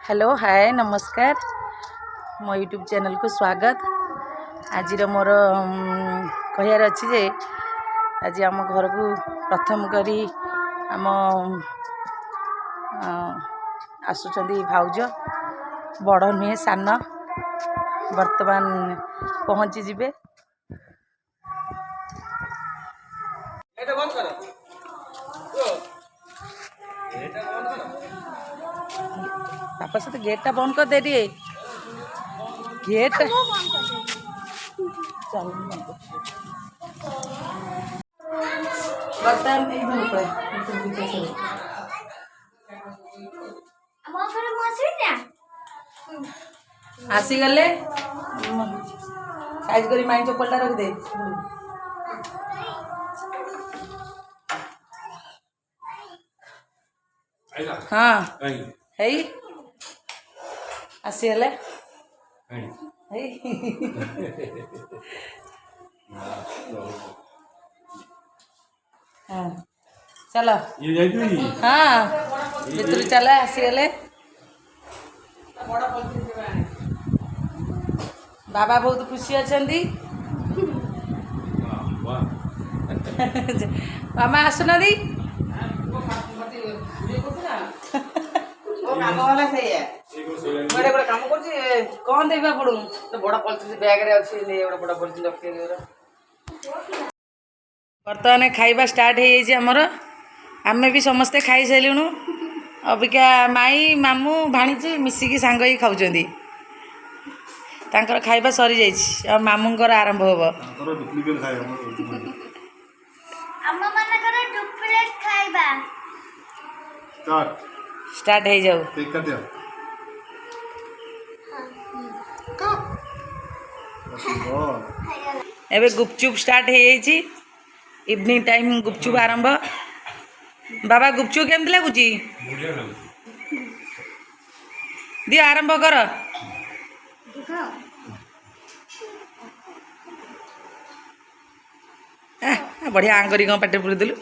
Hello hi नमस्कार मो YouTube channel को स्वागत। आज मोर कहार अच्छी जे आज आम घर को प्रथम करी आम आसुचंदी भाउज बड़ नुहे सान वर्तमान पहुँची जिबे। पापा से गेट बंद कर दे दिए गेट आसीगले साइज करी माई चप्पल रख दे। हाँ है आसीगले हाँ चलो हाँ भीतर चल आसीगले। बाबा बहुत खुशी अच्छा मामा आसुना दी कौन देवा पड़ू बड़ पॉलिथिन बैग रे अच्छी बड़ पॉलिथिन रखी बर्तमान खाइबा स्टार्ट हो आमर आमे भी समस्ते खाई सारूँ। अबिका माई मामू भाणीजी मिसिकी सांग ही खाऊँ तांकर खाइबा सरी जाइए और मामूंकर आरंभ होब स्टार्ट हो जाऊ। एबे गुपचुप स्टार्ट हो जाइए इवनिंग टाइम गुपचुप आरंभ। बाबा गुपचुप केमती लगुच दियो आरंभ कर। बढ़िया आंगरी कौन पाटे पूरी देलु।